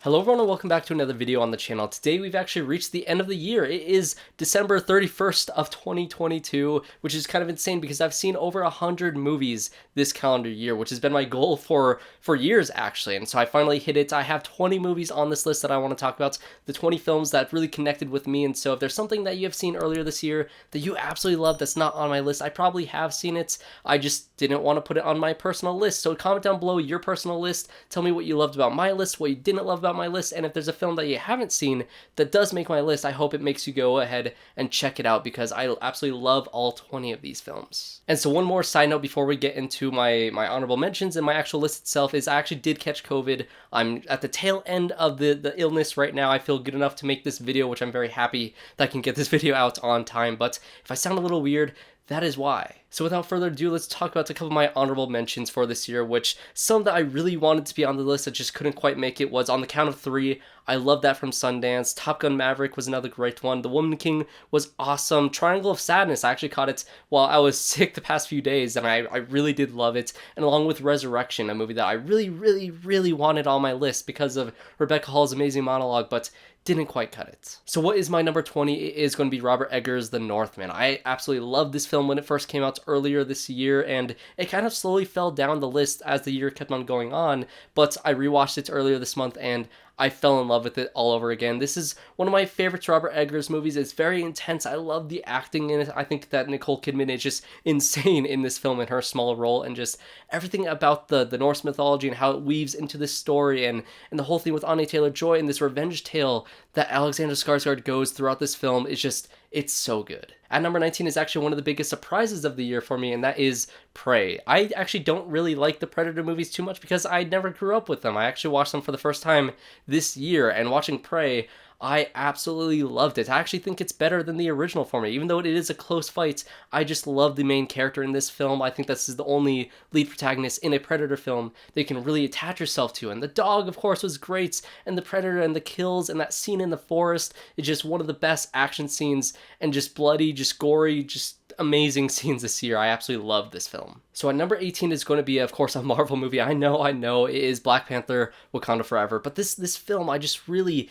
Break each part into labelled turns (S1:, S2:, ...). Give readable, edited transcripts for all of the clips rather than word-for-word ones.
S1: Hello everyone and welcome back to another video on the channel. Today we've actually reached the end of the year. It is December 31st of 2022, which is kind of insane because I've seen over 100 movies this calendar year, which has been my goal for years actually. And so I finally hit it. I have 20 movies on this list that I want to talk about, the 20 films that really connected with me. And so if there's something that you have seen earlier this year that you absolutely love that's not on my list, I probably have seen it. I just didn't want to put it on my personal list. So comment down below your personal list. Tell me what you loved about my list, what you didn't love about my list, and if there's a film that you haven't seen that does make my list, I hope it makes you go ahead and check it out because I absolutely love all 20 of these films. And so one more side note before we get into my honorable mentions and my actual list itself is I actually did catch COVID. I'm at the tail end of the illness right now. I feel good enough to make this video, which I'm very happy that I can get this video out on time, but if I sound a little weird, that is why. So without further ado, let's talk about a couple of my honorable mentions for this year, which some that I really wanted to be on the list that just couldn't quite make it was On the Count of Three. I love that from Sundance. Top Gun Maverick was another great one. The Woman King was awesome. Triangle of Sadness, I actually caught it while I was sick the past few days, and I really did love it. And along with Resurrection, a movie that I really wanted on my list because of Rebecca Hall's amazing monologue, but didn't quite cut it. So what is my number 20? It is going to be Robert Eggers' The Northman. I absolutely loved this film when it first came out earlier this year, and it kind of slowly fell down the list as the year kept on going on, but I rewatched it earlier this month and I fell in love with it all over again. This is one of my favorite Robert Eggers movies. It's very intense. I love the acting in it. I think that Nicole Kidman is just insane in this film in her small role, and just everything about the Norse mythology and how it weaves into this story, and the whole thing with Anya Taylor-Joy and this revenge tale that Alexander Skarsgård goes throughout this film is just, it's so good. At number 19 is actually one of the biggest surprises of the year for me, and that is Prey. I actually don't really like the Predator movies too much because I never grew up with them. I actually watched them for the first time this year, and watching Prey, I absolutely loved it. I actually think it's better than the original for me. Even though it is a close fight, I just love the main character in this film. I think this is the only lead protagonist in a Predator film that you can really attach yourself to. And the dog, of course, was great. And the Predator and the kills and that scene in the forest is just one of the best action scenes, and just bloody, just gory, just amazing scenes this year. I absolutely love this film. So at number 18 is going to be, of course, a Marvel movie. I know, it is Black Panther, Wakanda Forever. But this film, I just really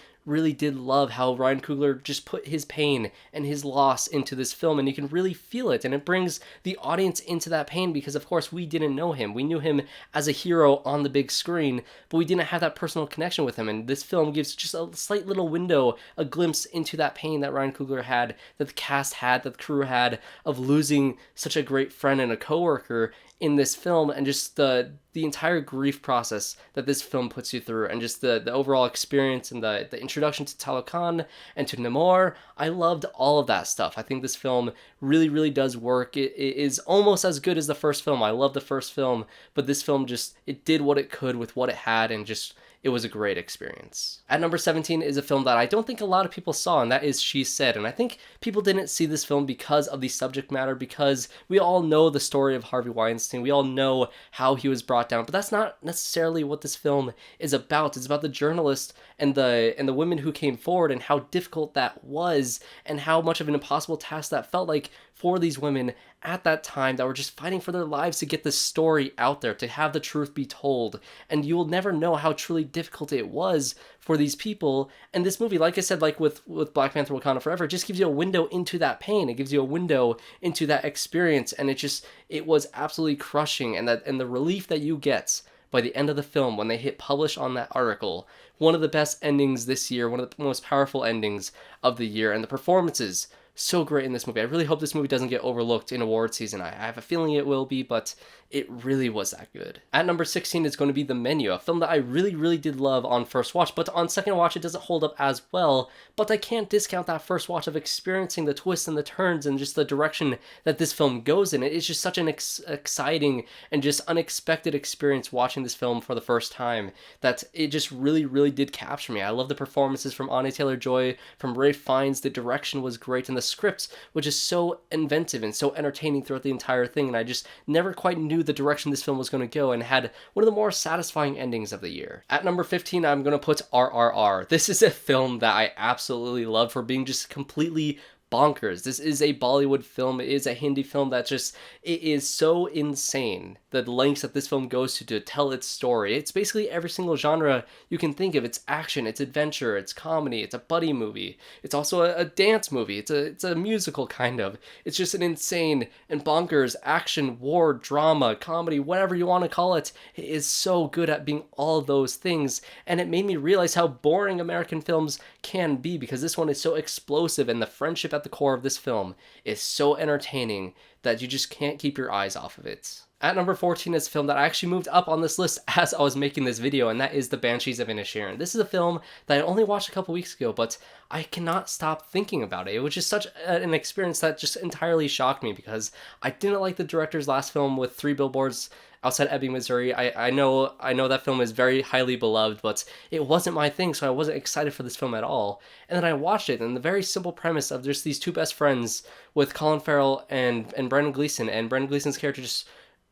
S1: did love how Ryan Coogler just put his pain and his loss into this film, and you can really feel it, and it brings the audience into that pain because, of course, we didn't know him. We knew him as a hero on the big screen, but we didn't have that personal connection with him, and this film gives just a slight little window, a glimpse into that pain that Ryan Coogler had, that the cast had, that the crew had, of losing such a great friend and a coworker in this film, and just the entire grief process that this film puts you through, and just the overall experience, and the introduction to Talokan and to Namor. I loved all of that stuff. I think this film really does work. It is almost as good as the first film. I love the first film, but this film just, it did what it could with what it had, and just, it was a great experience. At number 17 is a film that I don't think a lot of people saw, and that is She Said. And I think people didn't see this film because of the subject matter, because we all know the story of Harvey Weinstein. We all know how he was brought down, but that's not necessarily what this film is about. It's about the journalist and the women who came forward, and how difficult that was, and how much of an impossible task that felt like for these women at that time that were just fighting for their lives to get this story out there, to have the truth be told. And you will never know how truly difficult it was for these people. And this movie, like I said, like with Black Panther Wakanda Forever, just gives you a window into that pain. It gives you a window into that experience, and it was absolutely crushing. And the relief that you get by the end of the film when they hit publish on that article, one of the best endings this year, one of the most powerful endings of the year. And the performances, so great in this movie. I really hope this movie doesn't get overlooked in award season. I have a feeling it will be, but it really was that good. At number 16 is going to be The Menu, a film that I really did love on first watch, but on second watch it doesn't hold up as well, but I can't discount that first watch of experiencing the twists and the turns and just the direction that this film goes in. It's just such an exciting and just unexpected experience watching this film for the first time, that it just really did capture me. I love the performances from Anya Taylor-Joy, from Ralph Fiennes. The direction was great, and the script, which is so inventive and so entertaining throughout the entire thing, and I just never quite knew the direction this film was going to go, and had one of the more satisfying endings of the year. At number 15, I'm going to put RRR. This is a film that I absolutely love for being just completely bonkers. This is a Bollywood film. It is a Hindi film that just, it is so insane, the lengths that this film goes to tell its story. It's basically every single genre you can think of. It's action, it's adventure, it's comedy, it's a buddy movie. It's also a dance movie. It's a musical, kind of. It's just an insane and bonkers action, war, drama, comedy, whatever you want to call it. It is so good at being all of those things, and it made me realize how boring American films can be, because this one is so explosive, and the friendship at the core of this film is so entertaining that you just can't keep your eyes off of it. At number 14 is a film that I actually moved up on this list as I was making this video, and that is The Banshees of Inisherin. This is a film that I only watched a couple weeks ago, but I cannot stop thinking about it. It was just such an experience that just entirely shocked me, because I didn't like the director's last film with Three Billboards Outside Ebbing, Missouri. I know that film is very highly beloved, but it wasn't my thing, so I wasn't excited for this film at all. And then I watched it, and the very simple premise of just these two best friends with Colin Farrell and Brendan Gleeson, and Brendan Gleeson's character just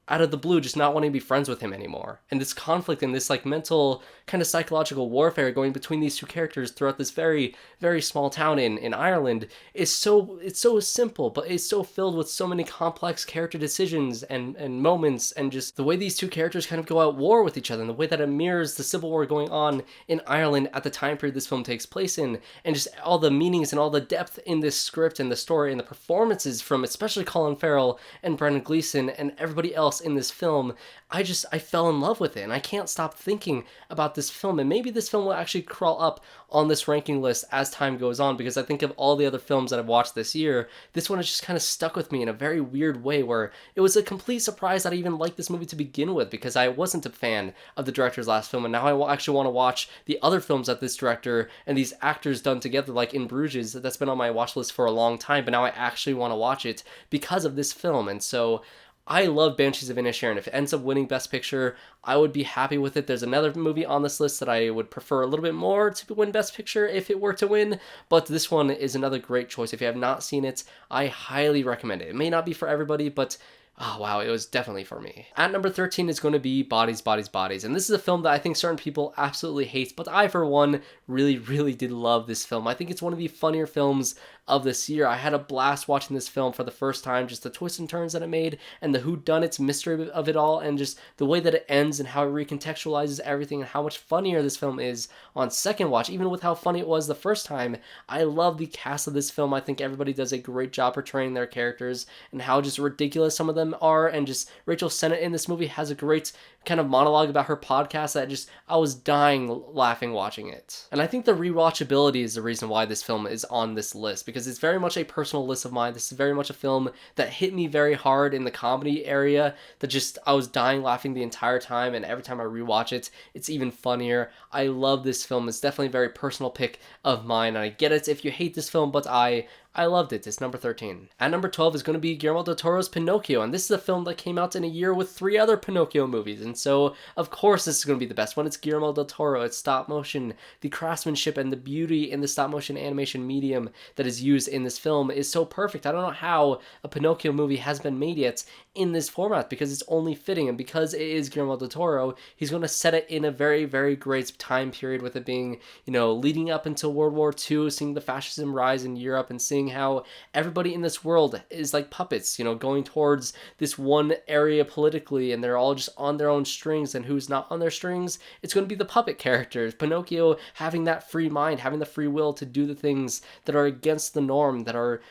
S1: out of the blue just not wanting to be friends with him anymore, and this conflict and this like mental kind of psychological warfare going between these two characters throughout this very, very small town in Ireland is so simple, but it's so filled with so many complex character decisions and moments, and just the way these two characters kind of go at war with each other, and the way that it mirrors the civil war going on in Ireland at the time period this film takes place in, and just all the meanings and all the depth in this script and the story and the performances from especially Colin Farrell and Brendan Gleeson and everybody else in this film. I fell in love with it, and I can't stop thinking about this film, and maybe this film will actually crawl up on this ranking list as time goes on, because I think of all the other films that I've watched this year, this one has just kind of stuck with me in a very weird way, where it was a complete surprise that I even liked this movie to begin with, because I wasn't a fan of the director's last film, and now I actually want to watch the other films that this director and these actors done together, like In Bruges, that's been on my watch list for a long time, but now I actually want to watch it because of this film. And so I love Banshees of Inisherin. If it ends up winning Best Picture, I would be happy with it. There's another movie on this list that I would prefer a little bit more to win Best Picture if it were to win, but this one is another great choice. If you have not seen it, I highly recommend it. It may not be for everybody, but oh wow, it was definitely for me. At number 13 is going to be Bodies, Bodies, Bodies. And this is a film that I think certain people absolutely hate, but I, for one, really, really did love this film. I think it's one of the funnier films of this year. I had a blast watching this film for the first time, just the twists and turns that it made, and the whodunits mystery of it all, and just the way that it ends and how it recontextualizes everything, and how much funnier this film is on second watch, even with how funny it was the first time. I love the cast of this film. I think everybody does a great job portraying their characters, and how just ridiculous some of them are, and just Rachel Sennett in this movie has a great kind of monologue about her podcast that just, I was dying laughing watching it. And I think the rewatchability is the reason why this film is on this list, because it's very much a personal list of mine. This is very much a film that hit me very hard in the comedy area, that just, I was dying laughing the entire time, and every time I rewatch it, it's even funnier. I love this film. It's definitely a very personal pick of mine, and I get it if you hate this film, but I loved it. It's number 13. At number 12 is going to be Guillermo del Toro's Pinocchio, and this is a film that came out in a year with 3 other Pinocchio movies, and so of course this is going to be the best one. It's Guillermo del Toro. It's stop motion. The craftsmanship and the beauty in the stop motion animation medium that is used in this film is so perfect. I don't know how a Pinocchio movie has been made yet in this format, because it's only fitting, and because it is Guillermo del Toro, he's going to set it in a very, very great time period, with it being, leading up until World War II, seeing the fascism rise in Europe, and seeing how everybody in this world is like puppets, going towards this one area politically, and they're all just on their own strings, and who's not on their strings? It's going to be the puppet characters. Pinocchio having that free mind, having the free will to do the things that are against the norm, that are,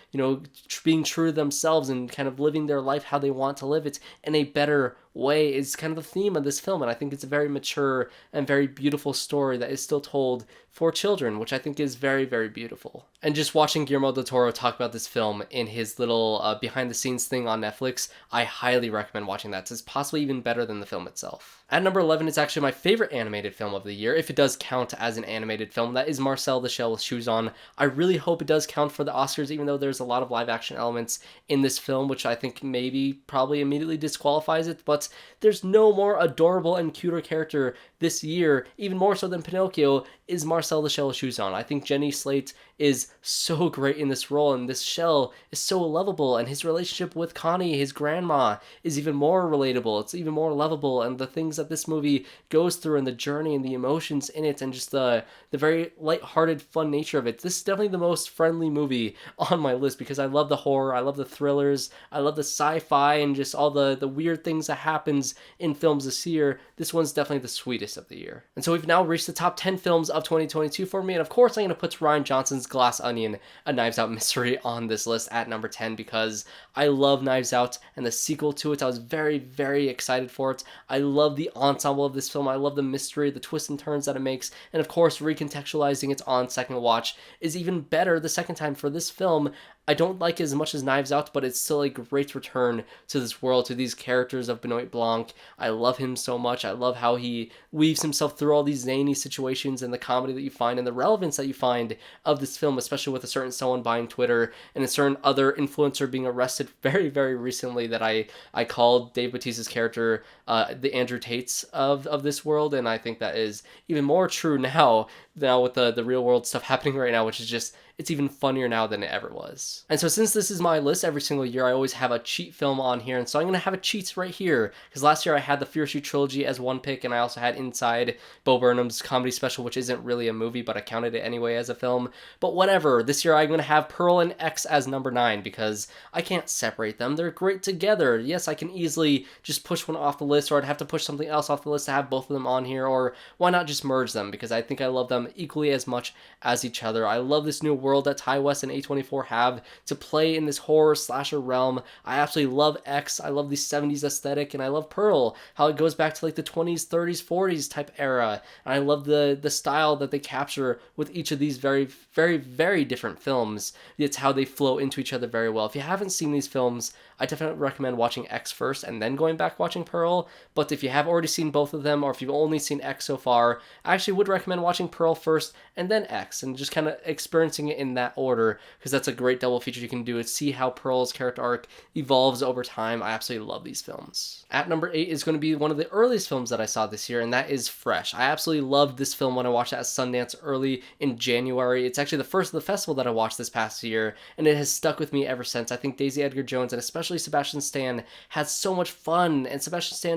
S1: being true to themselves and kind of living their life how they want to live it in a better way, is kind of the theme of this film. And I think it's a very mature and very beautiful story that is still told for children, which I think is very, very beautiful. And just watching Guillermo del Toro talk about this film in his little behind the scenes thing on Netflix, I highly recommend watching that. It's possibly even better than the film itself. At number 11, it's actually my favorite animated film of the year, if it does count as an animated film. That is Marcel the Shell with Shoes On. I really hope it does count for the Oscars, even though there's a lot of live action elements in this film, which I think probably immediately disqualifies it, but but there's no more adorable and cuter character this year, even more so than Pinocchio, is Marcel the Shell Shoezon. I think Jenny Slate is so great in this role, and this shell is so lovable, and his relationship with Connie, his grandma, is even more relatable. It's even more lovable, and the things that this movie goes through, and the journey, and the emotions in it, and just the very lighthearted, fun nature of it. This is definitely the most friendly movie on my list, because I love the horror, I love the thrillers, I love the sci-fi, and just all the weird things that happens in films this year. This one's definitely the sweetest of the year. And so we've now reached the top 10 films of 2022 for me, and of course I'm going to put Rian Johnson's Glass Onion, A Knives Out Mystery on this list at number 10, because I love Knives Out, and the sequel to it, I was very, very excited for it. I love the ensemble of this film, I love the mystery, the twists and turns that it makes, and of course recontextualizing it on second watch is even better the second time for this film. I don't like it as much as Knives Out, but it's still a great return to this world, to these characters of Benoit Blanc. I love him so much. I love how he weaves himself through all these zany situations, and the comedy that you find and the relevance that you find of this film, especially with a certain someone buying Twitter and a certain other influencer being arrested very, very recently that I called Dave Bautista's character the Andrew Tates of this world, and I think that is even more true now with the real world stuff happening right now, which is just, it's even funnier now than it ever was. And so since this is my list every single year, I always have a cheat film on here, and so I'm going to have a cheat right here, because last year I had the Fear Street trilogy as one pick, and I also had Inside, Bo Burnham's comedy special, which isn't really a movie, but I counted it anyway as a film. But whatever, this year I'm going to have Pearl and X as number 9, because I can't separate them. They're great together. Yes, I can easily just push one off the list, or I'd have to push something else off the list to have both of them on here, or why not just merge them, because I think I love them equally as much as each other. I love this new world that Ty West and A24 have to play in this horror slasher realm. I absolutely love X. I love the 70s aesthetic, and I love Pearl, how it goes back to like the 20s, 30s, 40s type era. And I love the style that they capture with each of these very, very, very different films. It's how they flow into each other very well. If you haven't seen these films, I definitely recommend watching X first and then going back watching Pearl. But if you have already seen both of them, or if you've only seen X so far, I actually would recommend watching Pearl first and then X, and just kind of experiencing it in that order, because that's a great double feature you can do, is see how Pearl's character arc evolves over time. I absolutely love these films. At number 8 is going to be one of the earliest films that I saw this year, and that is Fresh. I absolutely loved this film when I watched it at Sundance early in January. It's actually the first of the festival that I watched this past year, and it has stuck with me ever since. I think Daisy Edgar Jones, and especially Sebastian Stan, had so much fun, and Sebastian Stan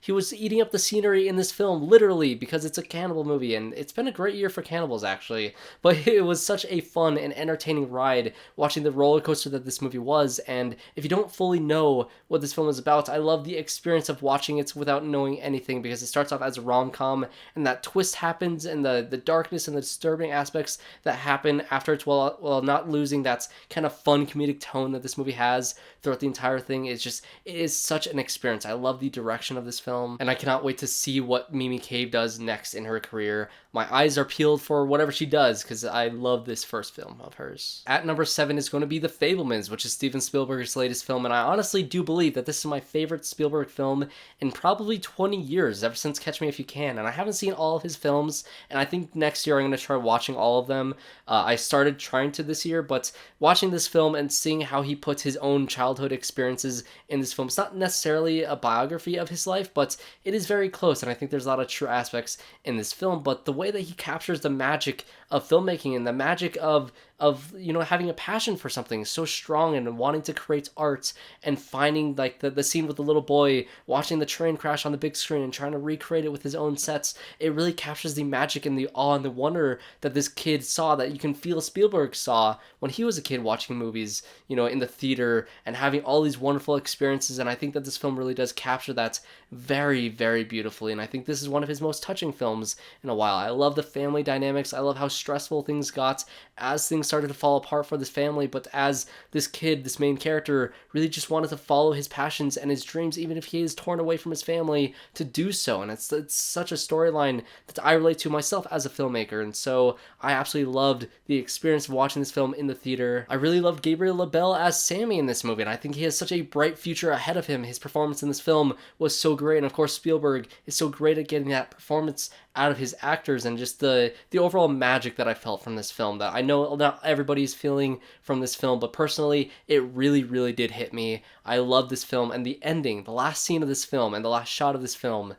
S1: he was eating up the scenery in this film, literally, because it's a cannibal movie, and it's been a great year for cannibals, actually. But it was such a fun and entertaining ride watching the roller coaster that this movie was, and if you don't fully know what this film is about, I love the experience of watching it without knowing anything, because it starts off as a rom-com, and that twist happens, and the darkness and the disturbing aspects that happen after it's, while not losing that kind of fun comedic tone that this movie has throughout the entire thing. It is such an experience. I love the direction of this film, and I cannot wait to see what Mimi Cave does next in her career. My eyes are peeled for whatever she does, because I love this first film of hers. At number 7 is going to be The Fabelmans, which is Steven Spielberg's latest film, and I honestly do believe that this is my favorite Spielberg film in probably 20 years, ever since Catch Me If You Can, and I haven't seen all of his films, and I think next year I'm going to try watching all of them. I started trying to this year, but watching this film and seeing how he puts his own childhood experiences in this film, it's not necessarily a biography of his life, but it is very close, and I think there's a lot of true aspects in this film. But the way that he captures the magic of filmmaking and the magic of having a passion for something so strong and wanting to create art, and finding like the scene with the little boy watching the train crash on the big screen and trying to recreate it with his own sets, it really captures the magic and the awe and the wonder that this kid saw, that you can feel Spielberg saw when he was a kid watching movies, in the theater and having all these wonderful experiences. And I think that this film really does capture that very, very beautifully, and I think this is one of his most touching films in a while. I love the family dynamics. I love how stressful things got as things started to fall apart for this family, but as this kid, this main character, really just wanted to follow his passions and his dreams, even if he is torn away from his family to do so. And it's such a storyline that I relate to myself as a filmmaker, and so I absolutely loved the experience of watching this film in the theater. I really loved Gabriel LaBelle as Sammy in this movie, and I think he has such a bright future ahead of him. His performance in this film was so great, and of course Spielberg is so great at getting that performance out of his actors, and just the overall magic that I felt from this film, that I know not everybody's feeling from this film, but personally it really, really did hit me. I love this film, and the ending, the last scene of this film and the last shot of this film,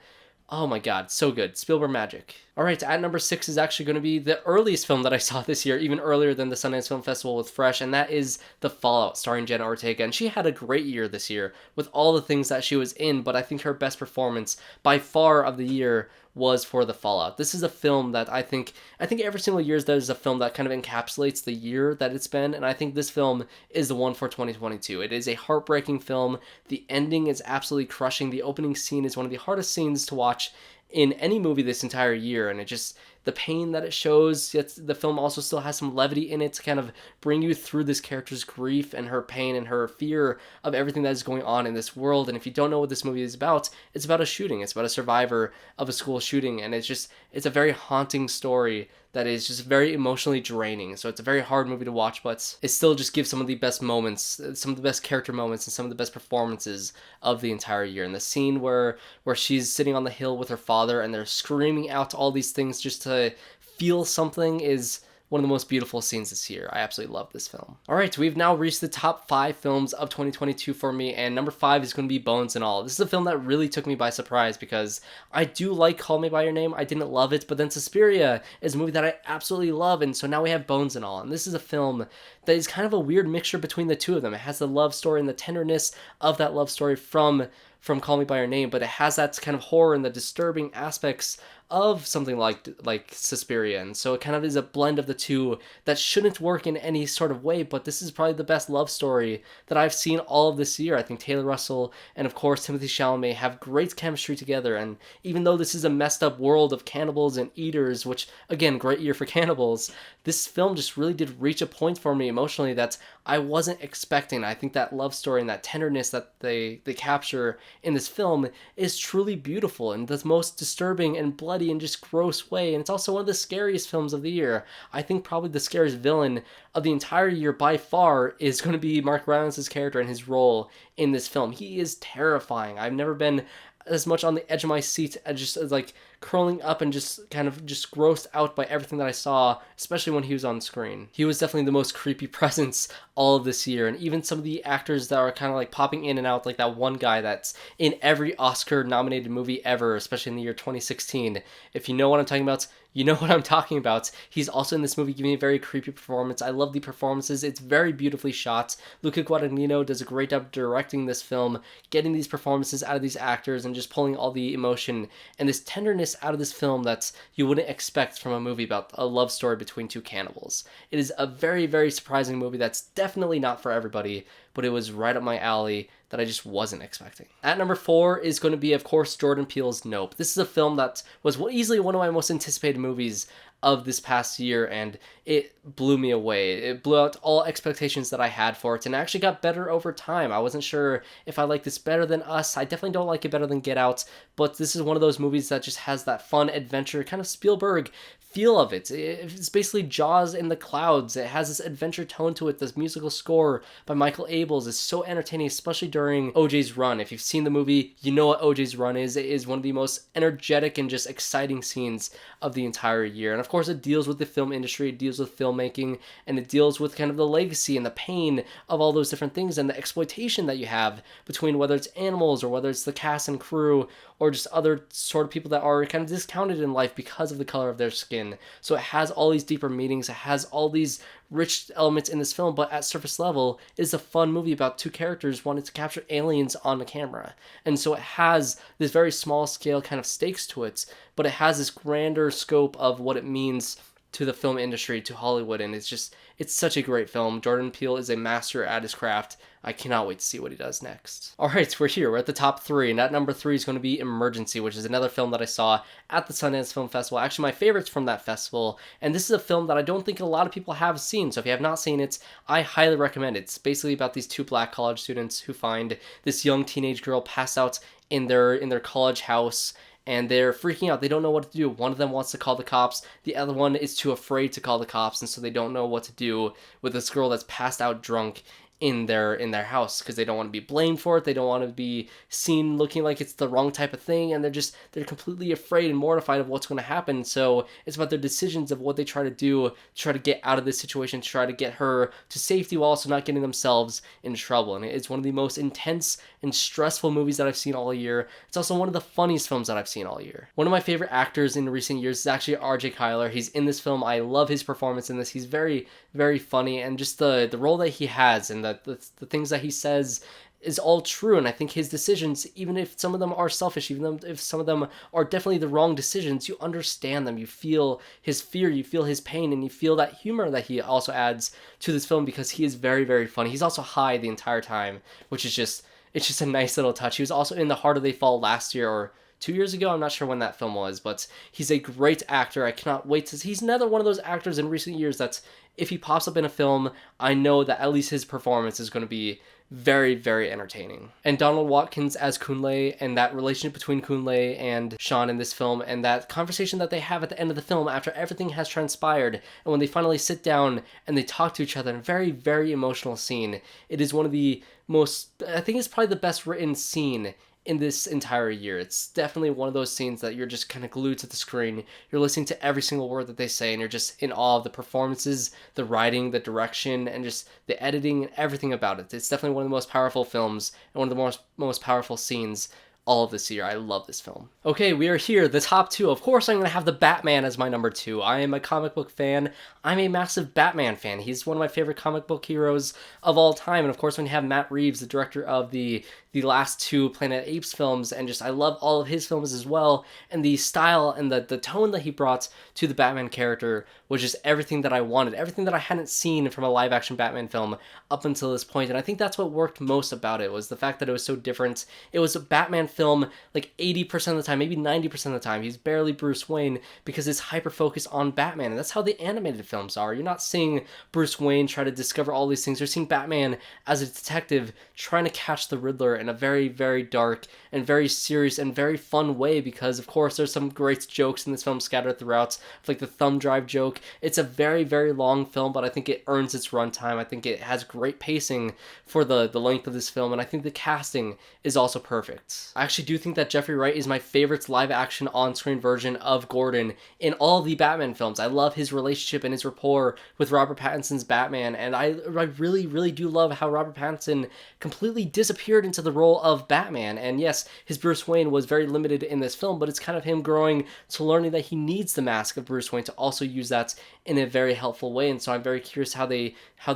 S1: oh my god, so good. Spielberg magic. All right, at number 6 is actually going to be the earliest film that I saw this year, even earlier than the Sundance Film Festival with Fresh, and that is The Fallout, starring Jenna Ortega. And she had a great year this year with all the things that she was in, but I think her best performance by far of the year was for The Fallout. This is a film that I think every single year there's a film that kind of encapsulates the year that it's been, and I think this film is the one for 2022. It is a heartbreaking film. The ending is absolutely crushing. The opening scene is one of the hardest scenes to watch in any movie this entire year, and it just, the pain that it shows, yet the film also still has some levity in it to kind of bring you through this character's grief and her pain and her fear of everything that is going on in this world. And if you don't know what this movie is about, it's about a shooting. It's about a survivor of a school shooting, and it's a very haunting story that is just very emotionally draining. So it's a very hard movie to watch, but it still just gives some of the best moments, some of the best character moments, and some of the best performances of the entire year. And the scene where she's sitting on the hill with her father and they're screaming out all these things just to feel something is one of the most beautiful scenes this year. I absolutely love this film. All right, we've now reached the top 5 films of 2022 for me, and number 5 is going to be Bones and All. This is a film that really took me by surprise because I do like Call Me By Your Name. I didn't love it, but then Suspiria is a movie that I absolutely love, and so now we have Bones and All. And this is a film that is kind of a weird mixture between the two of them. It has the love story and the tenderness of that love story from Call Me By Your Name, but it has that kind of horror and the disturbing aspects of something like Suspiria, and so it kind of is a blend of the two that shouldn't work in any sort of way, but this is probably the best love story that I've seen all of this year. I think Taylor Russell and of course Timothée Chalamet have great chemistry together, and even though this is a messed up world of cannibals and eaters, which again, great year for cannibals, this film just really did reach a point for me emotionally that I wasn't expecting. I think that love story and that tenderness that they capture in this film is truly beautiful and the most disturbing and bloody and just gross way, and it's also one of the scariest films of the year. I think probably the scariest villain of the entire year by far is going to be Mark Rylance's character and his role in this film. He is terrifying. I've never been as much on the edge of my seat as just like curling up and just kind of just grossed out by everything that I saw, especially when he was on screen. He was definitely the most creepy presence all of this year, and even some of the actors that are kind of like popping in and out, like that one guy that's in every Oscar nominated movie ever, especially in the year 2016. If you know what I'm talking about, you know what I'm talking about. He's also in this movie giving a very creepy performance. I love the performances. It's very beautifully shot. Luca Guadagnino does a great job directing this film, getting these performances out of these actors and just pulling all the emotion and this tenderness out of this film that you wouldn't expect from a movie about a love story between two cannibals. It is a very, very surprising movie that's definitely not for everybody, but it was right up my alley that I just wasn't expecting. At number 4 is going to be, of course, Jordan Peele's Nope. This is a film that was easily one of my most anticipated movies of this past year, and it blew me away. It blew out all expectations that I had for it, and actually got better over time. I wasn't sure if I like this better than Us. I definitely don't like it better than Get Out, but this is one of those movies that just has that fun adventure, kind of Spielberg feel of it. It's basically Jaws in the clouds. It has this adventure tone to it. This musical score by Michael Abels is so entertaining, especially during OJ's Run. If you've seen the movie, you know what OJ's Run is. It is one of the most energetic and just exciting scenes of the entire year. And of course, it deals with the film industry, it deals with filmmaking, and it deals with kind of the legacy and the pain of all those different things and the exploitation that you have between whether it's animals or whether it's the cast and crew or just other sort of people that are kind of discounted in life because of the color of their skin. So it has all these deeper meanings, it has all these rich elements in this film, but at surface level, it is a fun movie about two characters wanting to capture aliens on the camera. And so it has this very small scale kind of stakes to it, but it has this grander scope of what it means to the film industry, to Hollywood, and it's such a great film. Jordan Peele is a master at his craft. I cannot wait to see what he does next. All right, we're here. We're at the top 3, and at number 3 is going to be Emergency, which is another film that I saw at the Sundance Film Festival. Actually, my favorites from that festival, and this is a film that I don't think a lot of people have seen, so if you have not seen it, I highly recommend it. It's basically about these two black college students who find this young teenage girl passed out in their college house, and they're freaking out. They don't know what to do. One of them wants to call the cops. The other one is too afraid to call the cops, and so they don't know what to do with this girl that's passed out drunk in their house because they don't want to be blamed for it. They don't want to be seen looking like it's the wrong type of thing, and they're completely afraid and mortified of what's going to happen. So it's about their decisions of what they try to do to try to get out of this situation, to try to get her to safety while also not getting themselves in trouble. And it's one of the most intense and stressful movies that I've seen all year. It's also one of the funniest films that I've seen all year. One of my favorite actors in recent years is actually R.J. Kyler. He's in this film. I love his performance in this. He's very, very funny, and just the role that he has and the things that he says is all true. And I think his decisions, even if some of them are selfish, even if some of them are definitely the wrong decisions, you understand them. You feel his fear, you feel his pain, and you feel that humor that he also adds to this film because he is very, very funny. He's also high the entire time, which is just, it's just a nice little touch. He was also in The Harder They Fall last year, or 2 years ago. I'm not sure when that film was, but he's a great actor. I cannot wait to see. He's another one of those actors in recent years that's, if he pops up in a film, I know that at least his performance is going to be very, very entertaining. And Donald Watkins as Kunle, and that relationship between Kunle and Sean in this film, and that conversation that they have at the end of the film after everything has transpired, and when they finally sit down and they talk to each other in a very, very emotional scene. It is one of the most, I think it's probably the best written scene in this entire year. It's definitely one of those scenes that you're just kind of glued to the screen. You're listening to every single word that they say, and you're just in awe of the performances, the writing, the direction, and just the editing and everything about it. It's definitely one of the most powerful films and one of the most powerful scenes all of this year. I love this film. Okay, we are here, the top two. Of course, I'm going to have the Batman as my number two. I am a comic book fan. I'm a massive Batman fan. He's one of my favorite comic book heroes of all time. And of course, when you have Matt Reeves, the director of the last two Planet of the Apes films, and just I love all of his films as well. And the style and the tone that he brought to the Batman character was just everything that I wanted, everything that I hadn't seen from a live action Batman film up until this point. And I think that's what worked most about it, was the fact that it was so different. It was a Batman film like 80% of the time, maybe 90% of the time. He's barely Bruce Wayne because it's hyper focused on Batman. And that's how the animated films are. You're not seeing Bruce Wayne try to discover all these things. You're seeing Batman as a detective trying to catch the Riddler in a very, very dark and very serious and very fun way, because of course there's some great jokes in this film scattered throughout, like the thumb drive joke. It's a very, very long film, but I think it earns its runtime. I think it has great pacing for the length of this film, and I think the casting is also perfect. I actually do think that Jeffrey Wright is my favorite live action on-screen version of Gordon in all the Batman films. I love his relationship and his rapport with Robert Pattinson's Batman, and I really, really do love how Robert Pattinson completely disappeared into the role of Batman. And yes, his Bruce Wayne was very limited in this film, but it's kind of him growing to learning that he needs the mask of Bruce Wayne to also use that in a very helpful way. And so I'm very curious how they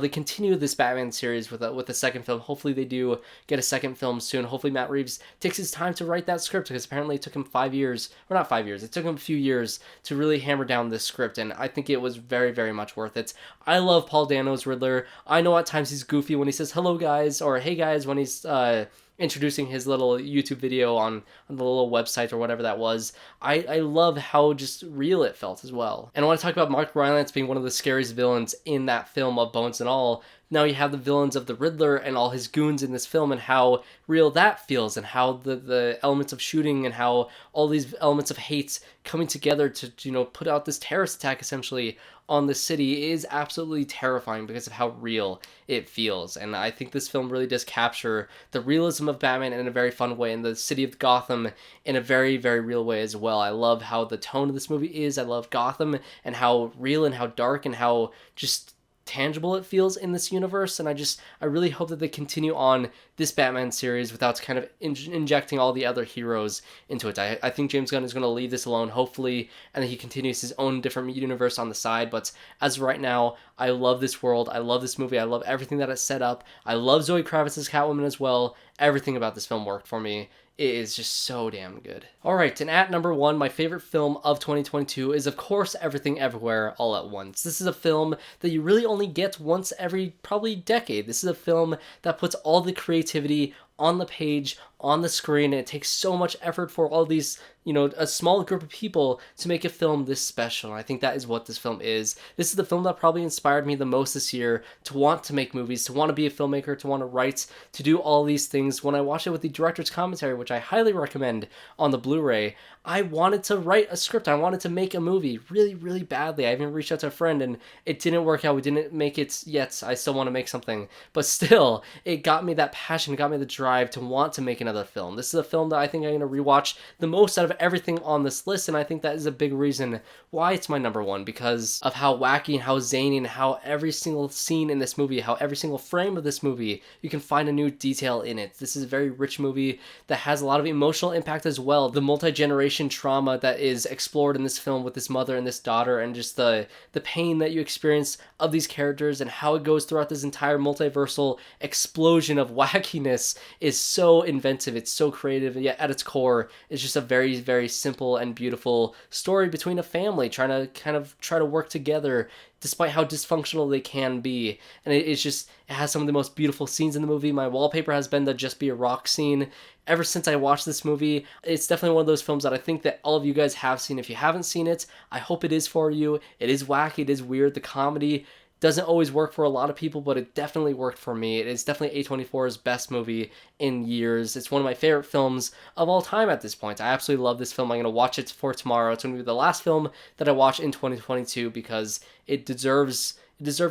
S1: continue this Batman series with a second film. Hopefully they do get a second film soon. Hopefully Matt Reeves takes his time to write that script, because apparently it took him 5 years, or not 5 years, it took him a few years to really hammer down this script, and I think it was very, very much worth it. I love Paul Dano's Riddler. I know at times he's goofy when he says hello guys, or hey guys, when he's introducing his little YouTube video on the little website or whatever that was. I love how just real it felt as well. And I want to talk about Mark Rylance being one of the scariest villains in that film of Bones and All. Now you have the villains of the Riddler and all his goons in this film, and how real that feels, and how the elements of shooting and how all these elements of hate coming together to, you know, put out this terrorist attack essentially on the city is absolutely terrifying because of how real it feels. And I think this film really does capture the realism of Batman in a very fun way, and the city of Gotham in a very, very real way as well. I love how the tone of this movie is. I love Gotham and how real and how dark and how just tangible it feels in this universe. And I really hope that they continue on this Batman series without kind of injecting all the other heroes into it. I think James Gunn is going to leave this alone, hopefully, and that he continues his own different universe on the side. But as of right now, I love this world. I love this movie. I love everything that it's set up. I love Zoe Kravitz's Catwoman as well. Everything about this film worked for me. It is just so damn good. Alright, and at number one, my favorite film of 2022 is, of course, Everything Everywhere All at Once. This is a film that you really only get once every probably decade. This is a film that puts all the creativity, on the page, on the screen. And it takes so much effort for all these, a small group of people to make a film this special. And I think that is what this film is. This is the film that probably inspired me the most this year to want to make movies, to want to be a filmmaker, to want to write, to do all these things. When I watched it with the director's commentary, which I highly recommend on the Blu-ray, I wanted to write a script. I wanted to make a movie really, really badly. I even reached out to a friend and it didn't work out. We didn't make it yet. I still want to make something. But still, it got me that passion, it got me the drive to want to make another film. This is a film that I think I'm going to rewatch the most out of everything on this list, and I think that is a big reason why it's my number one, because of how wacky and how zany and how every single scene in this movie, how every single frame of this movie, you can find a new detail in it. This is a very rich movie that has a lot of emotional impact as well. The multi-generation trauma that is explored in this film with this mother and this daughter, and just the pain that you experience of these characters and how it goes throughout this entire multiversal explosion of wackiness is so inventive. It's so creative, and yet at its core, it's just a very, very simple and beautiful story between a family trying to work together despite how dysfunctional they can be. And it has some of the most beautiful scenes in the movie. My wallpaper has been the Just Be a Rock scene ever since I watched this movie. It's definitely one of those films that I think that all of you guys have seen. If you haven't seen it, I hope it is for you. It is wacky, it is weird. The comedy doesn't always work for a lot of people, but it definitely worked for me. It is definitely A24's best movie in years. It's one of my favorite films of all time at this point. I absolutely love this film. I'm going to watch it for tomorrow. It's going to be the last film that I watch in 2022 because it deserves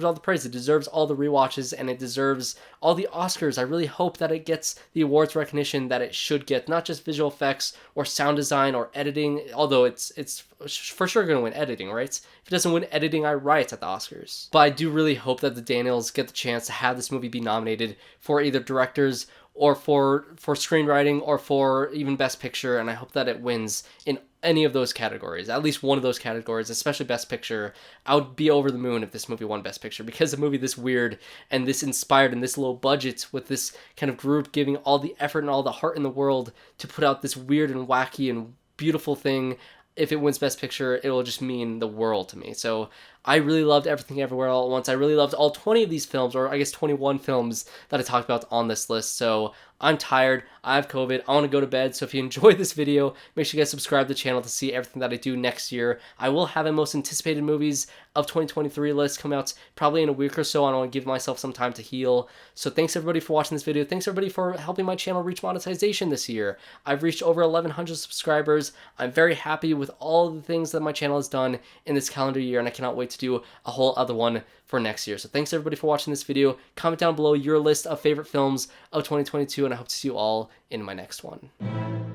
S1: all the praise. It deserves all the rewatches, and it deserves all the Oscars. I really hope that it gets the awards recognition that it should get, not just visual effects or sound design or editing, although it's for sure going to win editing, right? If it doesn't win editing, I riot at the Oscars. But I do really hope that the Daniels get the chance to have this movie be nominated for either directors or for screenwriting or for even Best Picture, and I hope that it wins in any of those categories, at least one of those categories, especially Best Picture. I would be over the moon if this movie won Best Picture, because a movie this weird and this inspired and this low budget, with this kind of group giving all the effort and all the heart in the world to put out this weird and wacky and beautiful thing, if it wins Best Picture, it will just mean the world to me. So I really loved Everything Everywhere All at Once. I really loved all 20 of these films, or I guess 21 films that I talked about on this list. So I'm tired. I have COVID. I want to go to bed. So if you enjoyed this video, make sure you guys subscribe to the channel to see everything that I do next year. I will have a most anticipated movies of 2023 list come out probably in a week or so. I want to give myself some time to heal. So thanks everybody for watching this video. Thanks everybody for helping my channel reach monetization this year. I've reached over 1,100 subscribers. I'm very happy with all the things that my channel has done in this calendar year, and I cannot wait to do a whole other one for next year. So thanks everybody for watching this video. Comment down below your list of favorite films of 2022, and I hope to see you all in my next one.